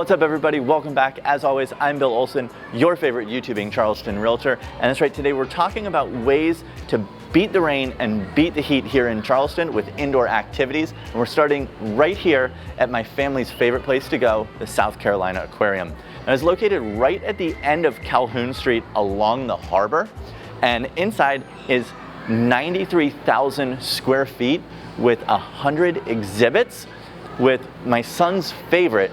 What's up everybody, welcome back. As always, I'm Bill Olson, your favorite YouTubing Charleston realtor. And that's right, today we're talking about ways to beat the rain and beat the heat here in Charleston with indoor activities. And we're starting right here at my family's favorite place to go, the South Carolina Aquarium. And it's located right at the end of Calhoun Street along the harbor. And inside is 93,000 square feet with 100 exhibits, with my son's favorite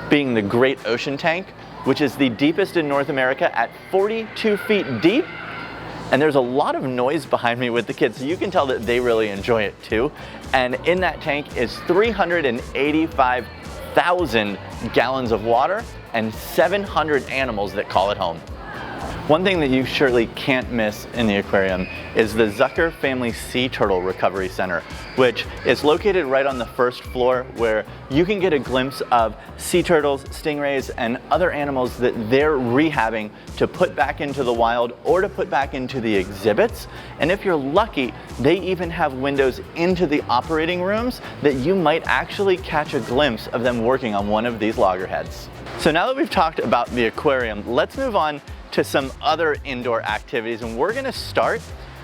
being the Great Ocean Tank, which is the deepest in North America at 42 feet deep. And there's a lot of noise behind me with the kids, so you can tell that they really enjoy it too. And in that tank is 385,000 gallons of water and 700 animals that call it home. One thing that you surely can't miss in the aquarium is the Zucker Family Sea Turtle Recovery Center, which is located right on the first floor, where you can get a glimpse of sea turtles, stingrays, and other animals that they're rehabbing to put back into the wild or to put back into the exhibits. And if you're lucky, they even have windows into the operating rooms that you might actually catch a glimpse of them working on one of these loggerheads. So now that we've talked about the aquarium, let's move on to some other indoor activities, and we're going to start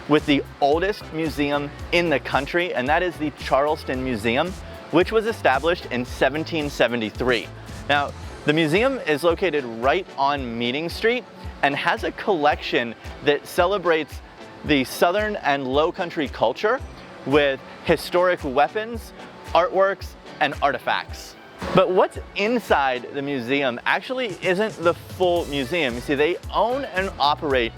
with the oldest museum in the country, and that is the Charleston Museum, which was established in 1773. Now, the museum is located right on Meeting Street and has a collection that celebrates the Southern and Low Country culture with historic weapons, artworks, and artifacts. But what's inside the museum actually isn't the full museum. You see, they own and operate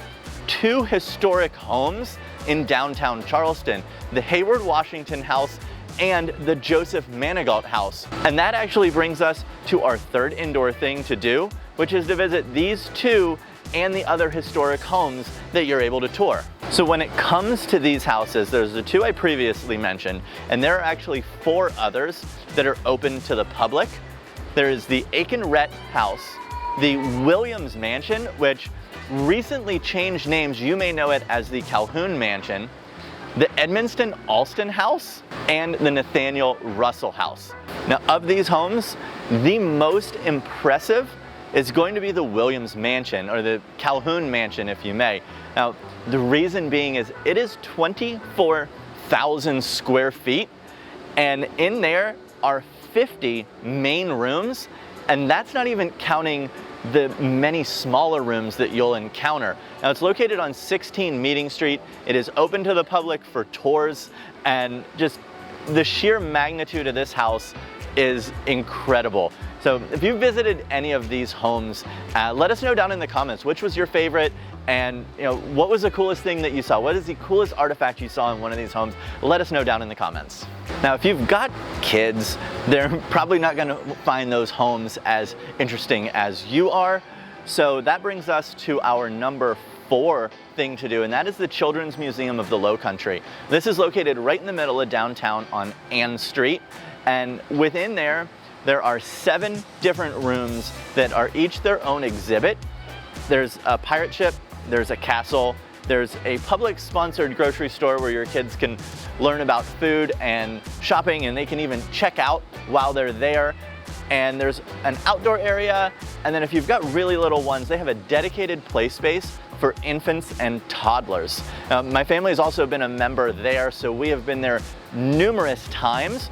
two historic homes in downtown Charleston, the Hayward Washington House and the Joseph Manigault House. And that actually brings us to our third indoor thing to do, which is to visit these two and the other historic homes that you're able to tour. So when it comes to these houses, there's the two I previously mentioned, and there are actually four others that are open to the public. There is the Aiken-Rhett House, the Williams Mansion, which recently changed names. You may know it as the Calhoun Mansion, the Edmonston Alston House, and the Nathaniel Russell House. Now, of these homes, the most impressive is going to be the Williams Mansion, or the Calhoun Mansion, if you may. Now, the reason being is it is 24,000 square feet, and in there are 50 main rooms, and that's not even counting the many smaller rooms that you'll encounter. Now, it's located on 16 Meeting Street. It is open to the public for tours, and just the sheer magnitude of this house is incredible. So if you visited any of these homes, let us know down in the comments which was your favorite, and what was the coolest thing that you saw? What is the coolest artifact you saw in one of these homes? Let us know down in the comments. Now, if you've got kids, they're probably not going to find those homes as interesting as you are. So that brings us to our number 4 thing to do, and that is the Children's Museum of the Low Country. This is located right in the middle of downtown on Ann Street, and within there are 7 different rooms that are each their own exhibit. There's a pirate ship, there's a castle, there's a public sponsored grocery store where your kids can learn about food and shopping, and they can even check out while they're there. And there's an outdoor area, and then if you've got really little ones, they have a dedicated play space for infants and toddlers. My family has also been a member there, so we have been there numerous times.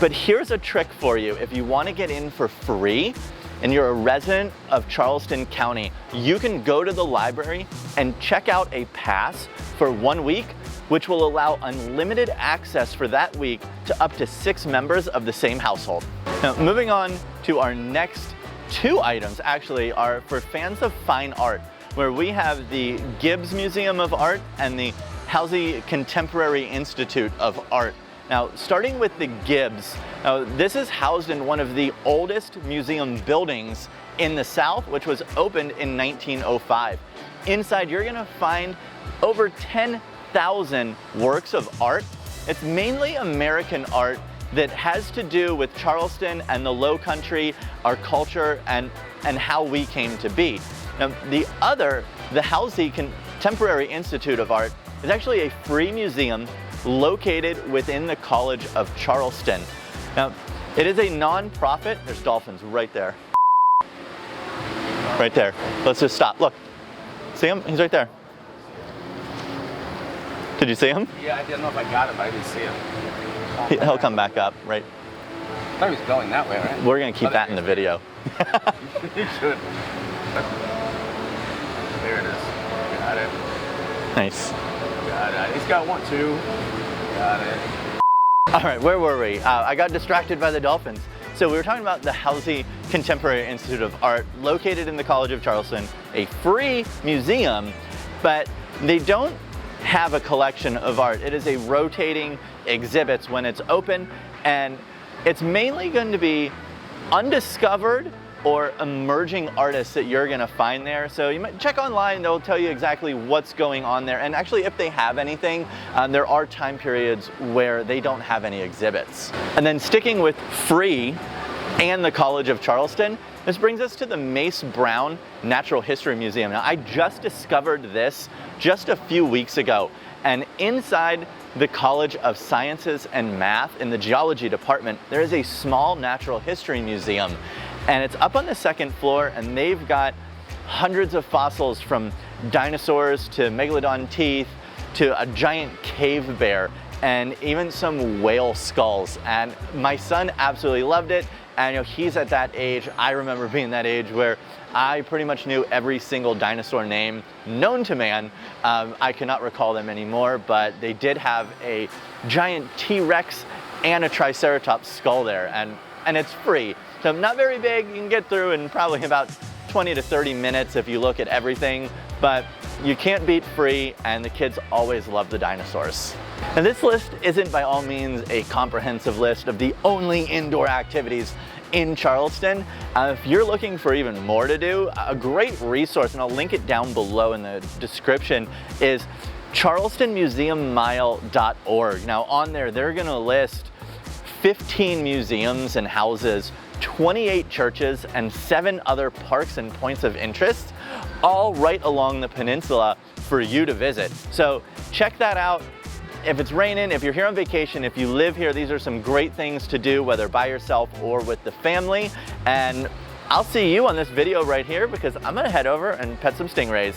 But here's a trick for you. If you want to get in for free and you're a resident of Charleston County, you can go to the library and check out a pass for 1 week, which will allow unlimited access for that week to up to 6 members of the same household. Now, moving on to our next 2 items, actually, are for fans of fine art, where we have the Gibbs Museum of Art and the Halsey Contemporary Institute of Art. Now, starting with the Gibbs, this is housed in one of the oldest museum buildings in the South, which was opened in 1905. Inside, you're going to find over 10,000 works of art. It's mainly American art that has to do with Charleston and the Low Country, our culture, and how we came to be. Now, the Halsey Contemporary Institute of Art is actually a free museum located within the College of Charleston. Now, it is a non-profit, there's dolphins right there. Right there. Let's just stop. Look. See him? He's right there. Did you see him? Yeah, I didn't know if I got him, but I didn't see him. He'll come back up, right? I thought he was going that way, right? We're going to keep that in the video. You should. There it is. Got it. Nice. Got it. He's got one, too. Got it. All right, where were we? I got distracted by the dolphins. So we were talking about the Halsey Contemporary Institute of Art, located in the College of Charleston, a free museum, but they don't have a collection of art. It is a rotating exhibits when it's open, and it's mainly going to be undiscovered or emerging artists that you're gonna find there. So you might check online, they'll tell you exactly what's going on there. And actually, if they have anything, there are time periods where they don't have any exhibits. And then sticking with free and the College of Charleston, this brings us to the Mace Brown Natural History Museum. Now, I just discovered this just a few weeks ago, and inside the College of Sciences and Math in the Geology Department, there is a small natural history museum. And it's up on the second floor, and they've got hundreds of fossils from dinosaurs to megalodon teeth to a giant cave bear and even some whale skulls. And my son absolutely loved it. And you know, he's at that age, I remember being that age where I pretty much knew every single dinosaur name known to man. I cannot recall them anymore, but they did have a giant T-Rex and a Triceratops skull there, and it's free. So not very big, you can get through in probably about 20 to 30 minutes if you look at everything, but you can't beat free, and the kids always love the dinosaurs. And this list isn't by all means a comprehensive list of the only indoor activities in Charleston. If you're looking for even more to do, a great resource, and I'll link it down below in the description, is charlestonmuseummile.org. Now on there, they're gonna list 15 museums and houses, 28 churches, and 7 other parks and points of interest, all right along the peninsula for you to visit. So check that out. If it's raining, if you're here on vacation, if you live here, these are some great things to do, whether by yourself or with the family. And I'll see you on this video right here, because I'm gonna head over and pet some stingrays.